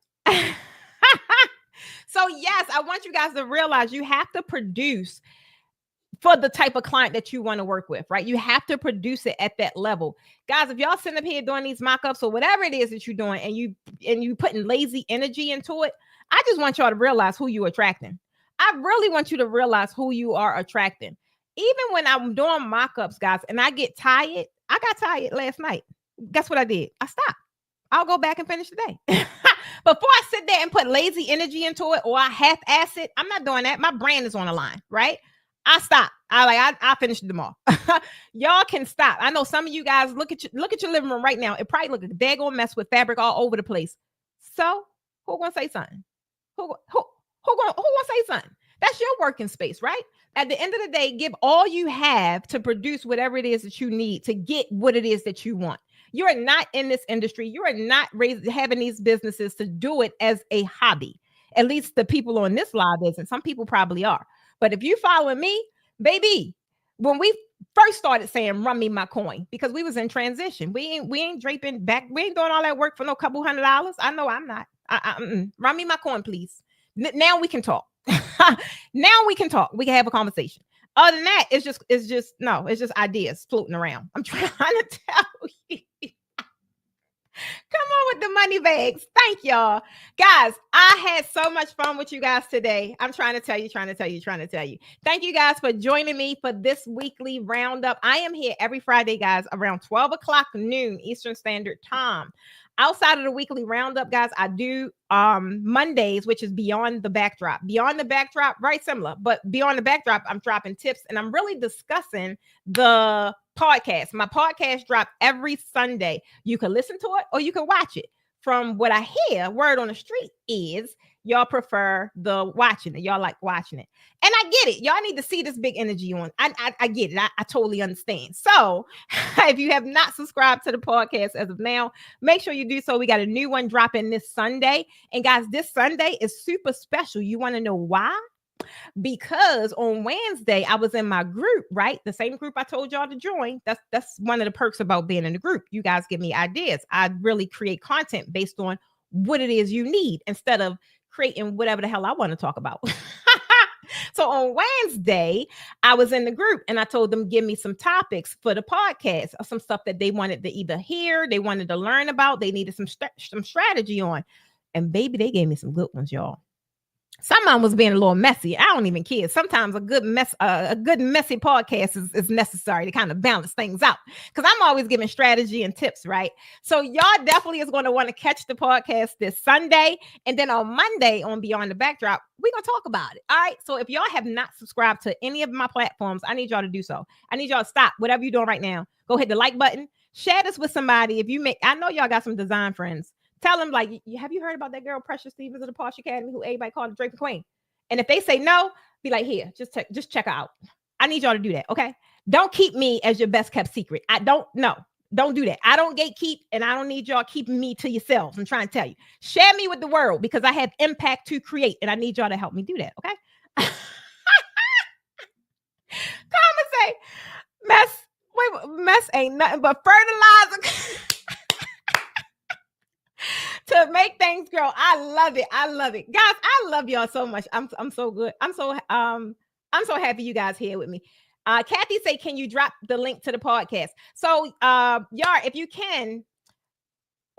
So yes, I want you guys to realize you have to produce for the type of client that you want to work with, right? You have to produce it at that level. Guys, if y'all sitting up here doing these mock-ups or whatever it is that you're doing, and you putting lazy energy into it, I just want y'all to realize who you're attracting. I really want you to realize who you are attracting. Even when I'm doing mock-ups, guys, and I get tired, I got tired last night. Guess what I did? I stopped. I'll go back and finish the day. Before I sit there and put lazy energy into it or I half-ass it, I'm not doing that. My brand is on the line, right? I stop. I finished them all. Y'all can stop. I know some of you guys look at your living room right now. It probably look a daggone mess with fabric all over the place. So who gonna say something? Who gonna say something? That's your working space, right? At the end of the day, give all you have to produce whatever it is that you need to get what it is that you want. You are not in this industry. You are not having these businesses to do it as a hobby. At least the people on this live isn't. Some people probably are. But if you following me, baby, when we first started saying run me my coin, because we was in transition, we ain't draping back, we ain't doing all that work for no couple $100. I know I'm not. Run me my coin, please. Now we can talk. Now we can talk. We can have a conversation. Other than that, it's just ideas floating around. I'm trying to tell you. Come on with the money bags. Thank y'all. Guys, I had so much fun with you guys today. I'm trying to tell you. Thank you guys for joining me for this weekly roundup. I am here every Friday, guys, around 12 o'clock noon Eastern Standard Time. Outside of the weekly roundup, guys, I do Mondays, which is Beyond the Backdrop. Beyond the Backdrop, very similar, but Beyond the Backdrop, I'm dropping tips and I'm really discussing the podcast. My podcast drop every Sunday. You can listen to it or you can watch it. From what I hear, word on the street is y'all prefer the watching it. Y'all like watching it. And I get it. Y'all need to see this big energy on. I get it. I totally understand. So if you have not subscribed to the podcast as of now, make sure you do so. We got a new one dropping this Sunday. And guys, this Sunday is super special. You want to know why? Because on Wednesday, I was in my group, right? The same group I told y'all to join. That's one of the perks about being in the group. You guys give me ideas. I really create content based on what it is you need instead of creating whatever the hell I want to talk about. So on Wednesday, I was in the group and I told them, give me some topics for the podcast or some stuff that they wanted to either hear, they wanted to learn about, they needed some strategy on. And baby, they gave me some good ones, y'all. Some of them was being a little messy. I don't even care. Sometimes a good messy podcast is necessary to kind of balance things out. Because I'm always giving strategy and tips, right? So y'all definitely is going to want to catch the podcast this Sunday. And then on Monday on Beyond the Backdrop, we're going to talk about it. All right. So if y'all have not subscribed to any of my platforms, I need y'all to do so. I need y'all to stop whatever you're doing right now. Go hit the like button. Share this with somebody. I know y'all got some design friends. Tell them, like, have you heard about that girl, Precious Stevens of the Posh Academy, who everybody called the Draping Queen? And if they say no, be like, here, just check her out. I need y'all to do that, okay? Don't keep me as your best kept secret. Don't do that. I don't gatekeep, and I don't need y'all keeping me to yourselves. I'm trying to tell you. Share me with the world because I have impact to create, and I need y'all to help me do that, okay? Come and say, mess ain't nothing but fertilizer. To make things grow. I love it. Guys, I love y'all so much. I'm so good. I'm so happy you guys here with me. Kathy say, can you drop the link to the podcast? So y'all, if you can,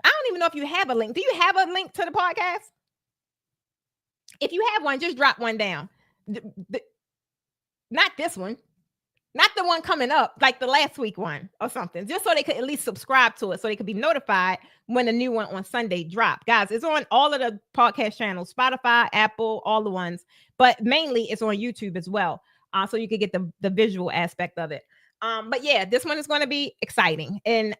I don't even know if you have a link. Do you have a link to the podcast? If you have one, just drop one down. Not this one. Not the one coming up, like the last week one or something, just so they could at least subscribe to it so they could be notified when the new one on Sunday drop. Guys, it's on all of the podcast channels, Spotify, Apple, all the ones, but mainly it's on YouTube as well. So you could get the visual aspect of it. But yeah, this one is going to be exciting. And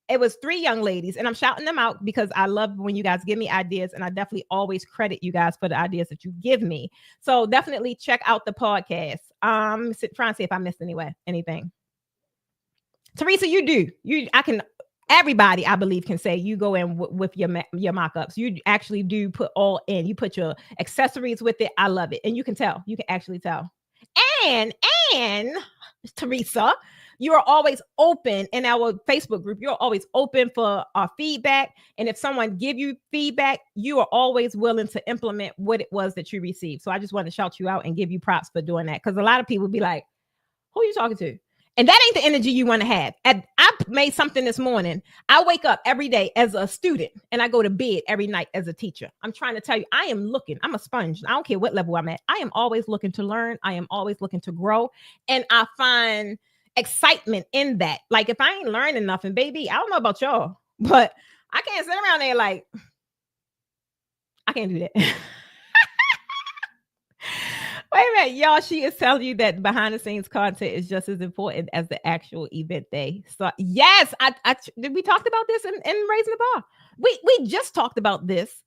it was 3 young ladies, and I'm shouting them out because I love when you guys give me ideas, and I definitely always credit you guys for the ideas that you give me. So definitely check out the podcast. Trying to see if I missed anything. Teresa, everybody I believe can say you go in with your mock-ups. You actually do put all in. You put your accessories with it. I love it. And you can actually tell. And Teresa, you are always open in our Facebook group. You're always open for our feedback. And if someone give you feedback, you are always willing to implement what it was that you received. So I just want to shout you out and give you props for doing that. Because a lot of people be like, who are you talking to? And that ain't the energy you want to have. I made something this morning. I wake up every day as a student and I go to bed every night as a teacher. I'm trying to tell you, I am looking. I'm a sponge. I don't care what level I'm at. I am always looking to learn. I am always looking to grow. And I find excitement in that. Like if I ain't learning nothing, baby, I don't know about y'all, but I can't sit around there like, I can't do that. Wait a minute, y'all. She is telling you that behind the scenes content is just as important as the actual event day. So yes, did we talked about this in Raising the Bar? We just talked about this.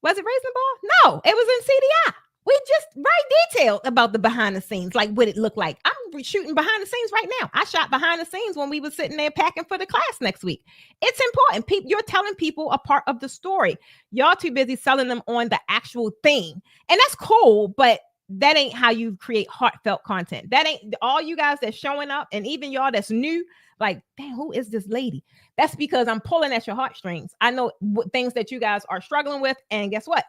Was it Raising the Bar? No, it was in CDI. We just very detailed about the behind the scenes, like what it looked like. I'm shooting behind the scenes right now. I shot behind the scenes when we were sitting there packing for the class next week. It's important. You're telling people a part of the story. Y'all too busy selling them on the actual thing. And that's cool, but that ain't how you create heartfelt content. That ain't all you guys that's showing up, and even y'all that's new, like, damn, who is this lady? That's because I'm pulling at your heartstrings. I know things that you guys are struggling with, and guess what?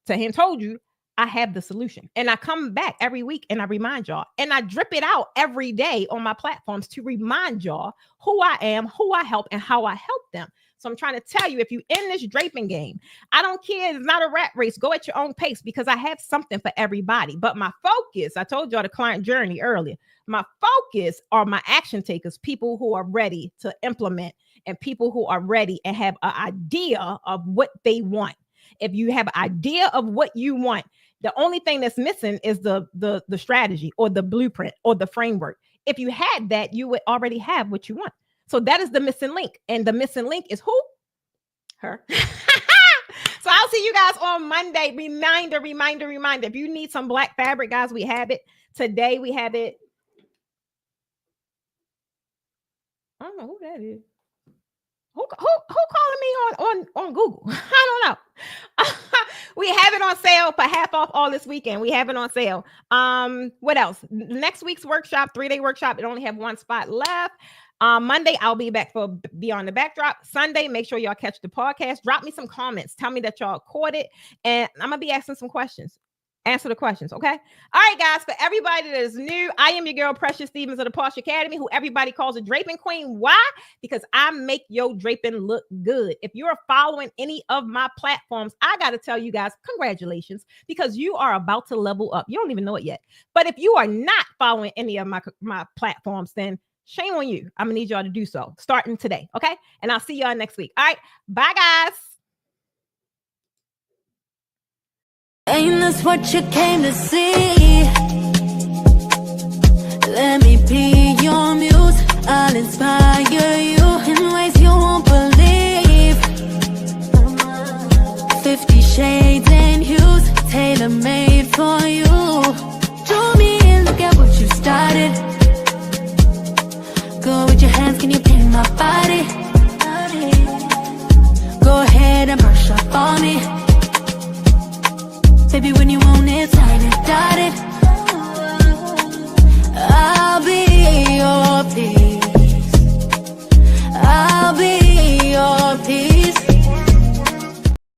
Tahim told you I have the solution. And I come back every week and I remind y'all, and I drip it out every day on my platforms to remind y'all who I am, who I help, and how I help them. So I'm trying to tell you, if you in this draping game, I don't care. It's not a rat race. Go at your own pace because I have something for everybody. But my focus, I told y'all the client journey earlier. My focus are my action takers, people who are ready to implement and people who are ready and have an idea of what they want. If you have an idea of what you want, the only thing that's missing is the strategy or the blueprint or the framework. If you had that, you would already have what you want. So that is the missing link. And the missing link is who? Her. So I'll see you guys on Monday. Reminder. If you need some black fabric, guys, we have it. Today we have it. I don't know who that is. Who calling me on Google? I don't know. We have it on sale for half off all this weekend. We have it on sale. What else? Next week's workshop, 3-day workshop. It only have one spot left. Monday, I'll be back for Beyond the Backdrop. Sunday, make sure y'all catch the podcast. Drop me some comments. Tell me that y'all caught it. And I'm going to be asking some questions. Answer the questions, okay? All right, guys. For everybody that is new, I am your girl, Precious Stevens of the Posh Academy, who everybody calls a draping queen. Why? Because I make your draping look good. If you're following any of my platforms, I got to tell you guys, congratulations, because you are about to level up. You don't even know it yet. But if you are not following any of my platforms, then shame on you. I'm going to need y'all to do so starting today, okay? And I'll see y'all next week. All right, bye, guys. Ain't this what you came to see? Let me be your muse. I'll inspire you in ways you won't believe. 50 shades and hues, tailor-made for you. Draw me in, look at what you started. Go with your hands, can you paint my body? Go ahead and brush up on me. Baby, when you want it, tight